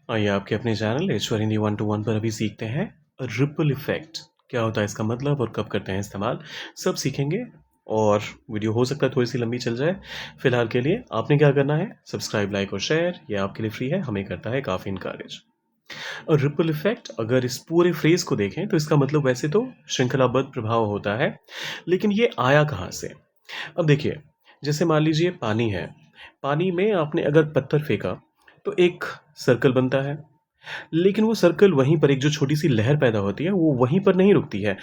आइए आपके अपने चैनल ईश्वर हिंदी 1 to 1 पर अभी सीखते हैं रिपल इफेक्ट क्या होता है, इसका मतलब और कब करते हैं इस्तेमाल, सब सीखेंगे। और वीडियो हो सकता है थोड़ी सी लंबी चल जाए। फिलहाल के लिए आपने क्या करना है, सब्सक्राइब, लाइक और शेयर, ये आपके लिए फ्री है, हमें करता है काफ़ी इनकरेज। और रिपल इफेक्ट, अगर इस पूरे फ्रेज को देखें तो इसका मतलब वैसे तो श्रृंखलाबद्ध प्रभाव होता है, लेकिन ये आया कहाँ से। अब देखिए, जैसे मान लीजिए पानी है, पानी में आपने अगर पत्थर फेंका तो एक सर्कल बनता है, लेकिन वो सर्कल वहीं पर एक जो छोटी-सी लहर पैदा होती है, वो वहीं पर नहीं रुकती है।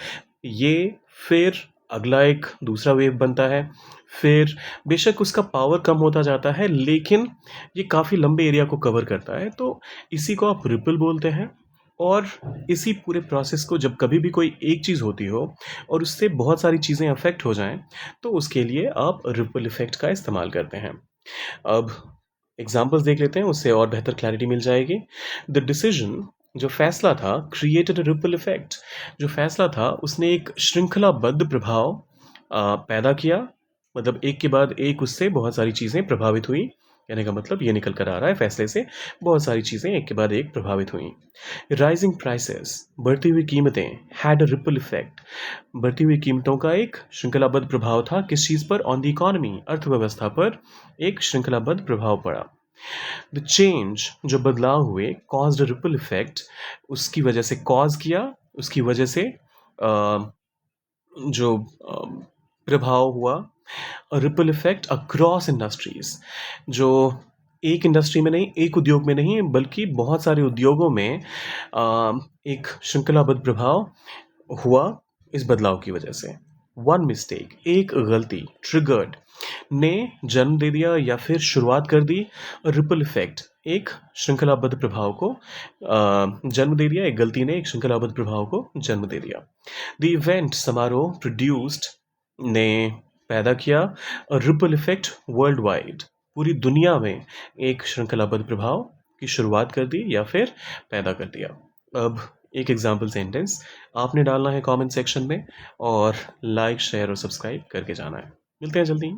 ये फिर अगला एक दूसरा वेव बनता है, फिर बेशक उसका पावर कम होता जाता है, लेकिन ये काफ़ी लंबे एरिया को कवर करता है, तो इसी को आप रिपल बोलते हैं। और इसी पूरे प्रोसेस को जब कभी भी कोई एक चीज़ होती हो और उससे बहुत सारी चीज़ें अफ़ेक्ट हो जाएँ, तो उसके लिए आप रिपल इफ़ेक्ट का इस्तेमाल करते हैं। अब एग्जांपल्स देख लेते हैं, उससे और बेहतर क्लैरिटी मिल जाएगी। द डिसीजन, जो फैसला था, क्रिएटेड अ रिपल इफेक्ट, जो फैसला था उसने एक श्रृंखलाबद्ध प्रभाव पैदा किया। मतलब एक के बाद एक उससे बहुत सारी चीज़ें प्रभावित हुई। कहने का मतलब ये निकल कर आ रहा है, फैसले से बहुत सारी चीज़ें एक के बाद एक प्रभावित हुई। राइजिंग प्राइसेस, बढ़ती हुई कीमतें, हैड अ रिपल इफेक्ट, बढ़ती हुई कीमतों का एक श्रृंखलाबद्ध प्रभाव था किस चीज़ पर, ऑन द इकोनॉमी, अर्थव्यवस्था पर एक श्रृंखलाबद्ध प्रभाव पड़ा। द चेंज, जो बदलाव हुए, कॉज्ड अ रिपल इफेक्ट, उसकी वजह से कॉज किया, उसकी वजह से जो प्रभाव हुआ। रिपल इफेक्ट अक्रॉस इंडस्ट्रीज, जो एक इंडस्ट्री में नहीं, एक उद्योग में नहीं, बल्कि बहुत सारे उद्योगों में एक श्रृंखलाबद्ध प्रभाव हुआ इस बदलाव की वजह से। वन मिस्टेक, एक गलती, ट्रिगर्ड, ने जन्म दे दिया या फिर शुरुआत कर दी रिपल इफेक्ट, एक श्रृंखलाबद्ध प्रभाव को जन्म दे दिया। एक गलती ने एक श्रृंखलाबद्ध प्रभाव को जन्म दे दिया। द इवेंट, समारोह, प्रोड्यूस्ड, ने पैदा किया रिपल इफेक्ट वर्ल्ड वाइड, पूरी दुनिया में एक श्रृंखलाबद्ध प्रभाव की शुरुआत कर दी या फिर पैदा कर दिया। अब एक एग्जाम्पल सेंटेंस आपने डालना है कमेंट सेक्शन में, और लाइक, शेयर और सब्सक्राइब करके जाना है। मिलते हैं जल्दी।